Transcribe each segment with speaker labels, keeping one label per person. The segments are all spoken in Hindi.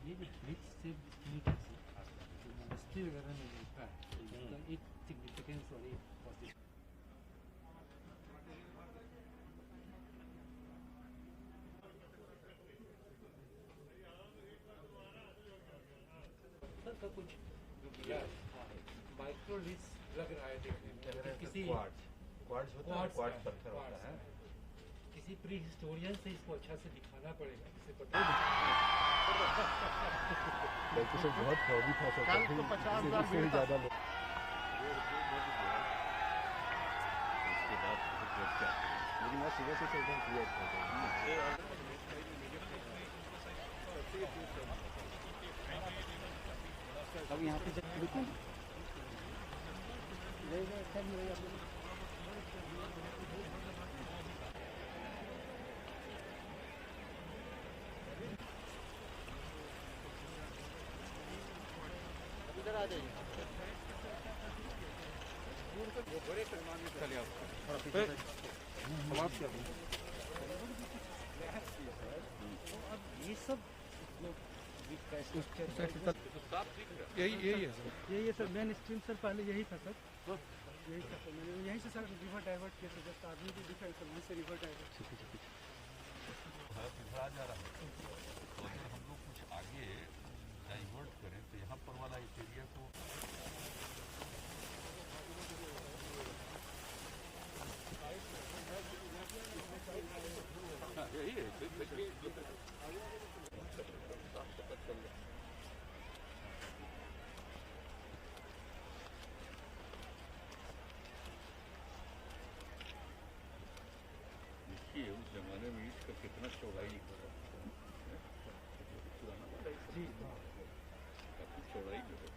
Speaker 1: ये ग्लिच से नहीं कर सकते इंडस्ट्री वगैरह में मिलता है तो एक सिग्निफिकेंस और एक पॉजिटिव का कुछ माइक्रो लिच लग रहा है देखने में किसी
Speaker 2: क्वार्ट्ज होता है, क्वार्ट्ज पत्थर होता है।
Speaker 1: किसी प्री हिस्टोरियन से इसको अच्छा से दिखाना पड़ेगा जिसे पता
Speaker 3: तो सब बहुत फ्रॉडी था सब
Speaker 2: कल तो 50,000
Speaker 3: से ज़्यादा लोग
Speaker 2: इसके बाद लेकिन आज सुबह से एकदम क्लियर हो गया।
Speaker 1: अब यहाँ पे बिल्कुल
Speaker 2: इधर आ जाइए। वो बड़े पैमाने में चले आप
Speaker 1: ये सब
Speaker 3: यही है सर।
Speaker 1: यही है सर मेन स्ट्रीम सर पहले यही था सर यही था सर मैंने यहीं से सर रिवर डाइवर्ट किया था जस्ट आदमी की दिखा सर वहीं से रिवर डाइवर्ट
Speaker 4: बिखरा जा रहा है तो अगर हम लोग कुछ आगे डाइवर्ट करें तो यहाँ पर वाला इस एरिया को यही है देखिए उस जमाने में ईंट का कितना चौड़ाई
Speaker 1: जी
Speaker 4: काफी चौड़ाई जो है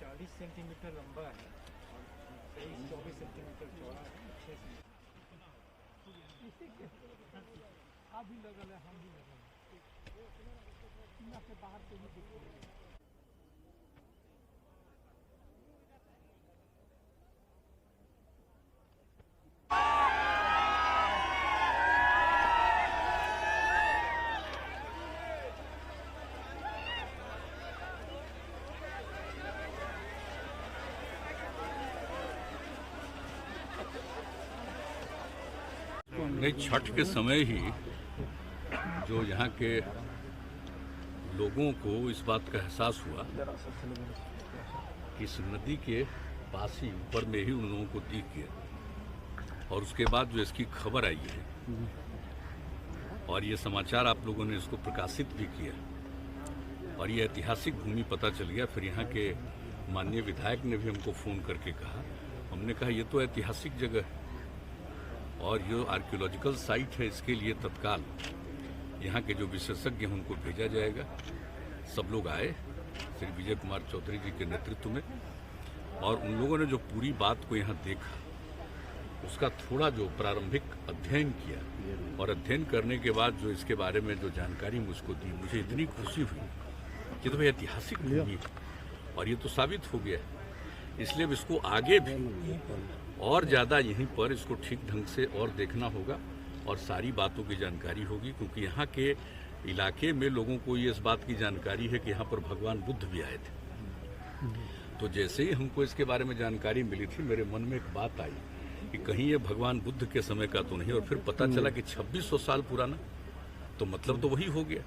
Speaker 1: 40 सेंटीमीटर लंबा है और 23-24 सेंटीमीटर चौड़ा है अच्छे से आप भी लगल है हम भी लगल है से बाहर से भी दिख रही है
Speaker 4: नहीं छठ के समय ही जो यहाँ के लोगों को इस बात का एहसास हुआ कि इस नदी के पास ही ऊपर में ही उन लोगों को दिख गया और उसके बाद जो इसकी खबर आई है और ये समाचार आप लोगों ने इसको प्रकाशित भी किया और ये ऐतिहासिक भूमि पता चल गया। फिर यहाँ के माननीय विधायक ने भी हमको फ़ोन करके कहा, हमने कहा ये तो ऐतिहासिक जगह है और ये आर्कियोलॉजिकल साइट है, इसके लिए तत्काल यहाँ के जो विशेषज्ञ हैं उनको भेजा जाएगा। सब लोग आए श्री विजय कुमार चौधरी जी के नेतृत्व में और उन लोगों ने जो पूरी बात को यहाँ देखा उसका थोड़ा जो प्रारंभिक अध्ययन किया और अध्ययन करने के बाद जो इसके बारे में जो जानकारी मुझको दी, मुझे इतनी खुशी हुई कि तो भाई ऐतिहासिक भूमि है और ये तो साबित हो गया है। इसलिए अब इसको आगे भी और ज़्यादा यहीं पर इसको ठीक ढंग से और देखना होगा और सारी बातों की जानकारी होगी, क्योंकि यहाँ के इलाके में लोगों को ये इस बात की जानकारी है कि यहाँ पर भगवान बुद्ध भी आए थे। तो जैसे ही हमको इसके बारे में जानकारी मिली थी, मेरे मन में एक बात आई कि कहीं ये भगवान बुद्ध के समय का तो नहीं, और फिर पता चला कि 2600 साल पुराना, तो मतलब तो वही हो गया।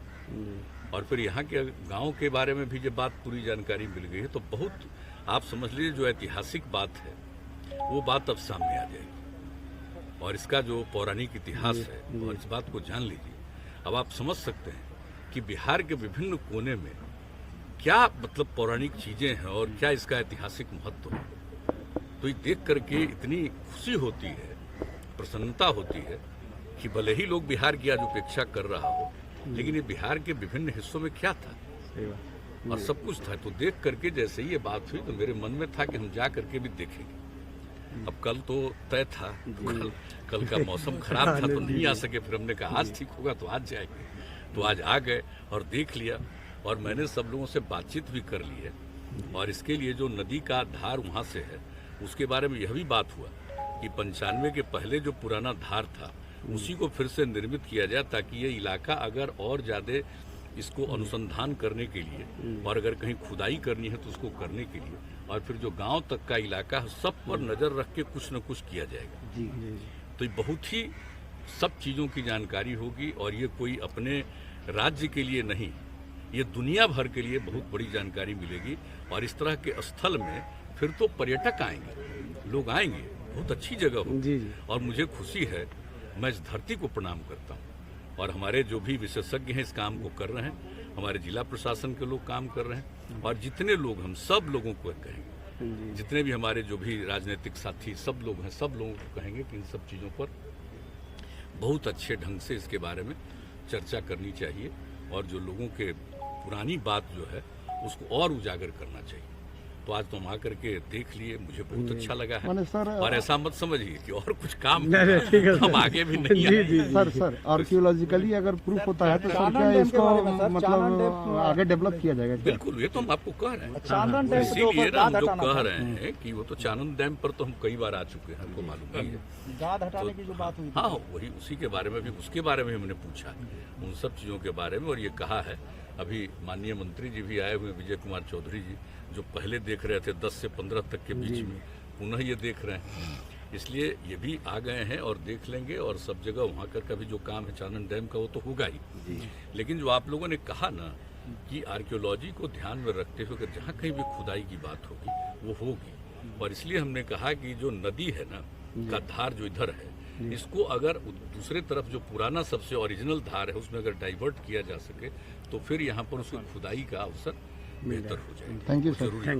Speaker 4: और फिर यहाँ के गाँव के बारे में भी जब बात पूरी जानकारी मिल गई है तो बहुत आप समझ लीजिए जो ऐतिहासिक बात है वो बात अब सामने आ जाएगी और इसका जो पौराणिक इतिहास है और इस बात को जान लीजिए। अब आप समझ सकते हैं कि बिहार के विभिन्न कोने में क्या मतलब पौराणिक चीजें हैं और क्या इसका ऐतिहासिक महत्व है। तो ये देख करके इतनी खुशी होती है, प्रसन्नता होती है कि भले ही लोग बिहार की आज उपेक्षा कर रहा हो, लेकिन ये बिहार के विभिन्न हिस्सों में क्या था और सब कुछ था। तो देख करके जैसे ही ये बात हुई तो मेरे मन में था कि हम जा करके भी देखेंगे। अब कल तो तय था, कल का मौसम खराब था तो नहीं आ सके, फिर हमने कहा आज ठीक होगा तो आज जाएंगे। तो आज आ गए और देख लिया, और मैंने सब लोगों से बातचीत भी कर ली है। और इसके लिए जो नदी का धार वहाँ से है उसके बारे में यह भी बात हुआ कि 95 के पहले जो पुराना धार था उसी को फिर से निर्मित किया जाए, ताकि ये इलाका अगर और ज़्यादा इसको अनुसंधान करने के लिए और अगर कहीं खुदाई करनी है तो उसको करने के लिए, और फिर जो गांव तक का इलाका है सब पर नज़र रख के कुछ न कुछ किया जाएगा। तो ये बहुत ही सब चीज़ों की जानकारी होगी, और ये कोई अपने राज्य के लिए नहीं, ये दुनिया भर के लिए बहुत बड़ी जानकारी मिलेगी। और इस तरह के स्थल में फिर तो पर्यटक आएंगे, लोग आएंगे, बहुत अच्छी जगह होगी। और मुझे खुशी है, मैं इस धरती को प्रणाम करता हूँ, और हमारे जो भी विशेषज्ञ हैं इस काम को कर रहे हैं, हमारे जिला प्रशासन के लोग काम कर रहे हैं, और जितने लोग हम सब लोगों को कहेंगे, जितने भी हमारे जो भी राजनीतिक साथी सब लोग हैं, सब लोगों को कहेंगे कि इन सब चीज़ों पर बहुत अच्छे ढंग से इसके बारे में चर्चा करनी चाहिए, और जो लोगों के पुरानी बात जो है उसको और उजागर करना चाहिए। तो आज तुम आकर के देख लिए, मुझे बहुत अच्छा लगा है। और ऐसा मत समझिए कि और कुछ काम हम आगे भी नहीं आए।
Speaker 5: सर आर्कियोलॉजिकली अगर प्रूफ होता है तो सर क्या इसको मतलब आगे डेवलप किया जाएगा?
Speaker 4: बिल्कुल, ये तो हम आपको कह रहे हैं, इसीलिए हम जो कह रहे हैं कि वो तो चानन डैम पर तो हम कई बार आ चुके हैं, हमको मालूम नहीं है।
Speaker 1: गाद हटाने की जो बात हुई,
Speaker 4: हाँ वही, उसी के बारे में भी, उसके बारे में हमने पूछा उन सब चीज़ों के बारे में, और ये कहा है। अभी माननीय मंत्री जी भी आए हुए, विजय कुमार चौधरी जी, जो पहले देख रहे थे 10 से 15 तक के बीच में, पुनः ये देख रहे हैं। इसलिए ये भी आ गए हैं और देख लेंगे, और सब जगह वहाँ का भी जो काम है चानन डैम का वो तो होगा ही। लेकिन जो आप लोगों ने कहा ना कि आर्कियोलॉजी को ध्यान में रखते हुए अगर जहाँ कहीं भी खुदाई की बात होगी वो होगी, और इसलिए हमने कहा कि जो नदी है ना का धार जो इधर है, इसको अगर दूसरे तरफ जो पुराना सबसे ओरिजिनल धार है उसमें अगर डाइवर्ट किया जा सके तो फिर यहाँ पर उसको खुदाई का अवसर बेहतर हो जाएगा।
Speaker 5: Thank you sir.
Speaker 4: जरूरी है।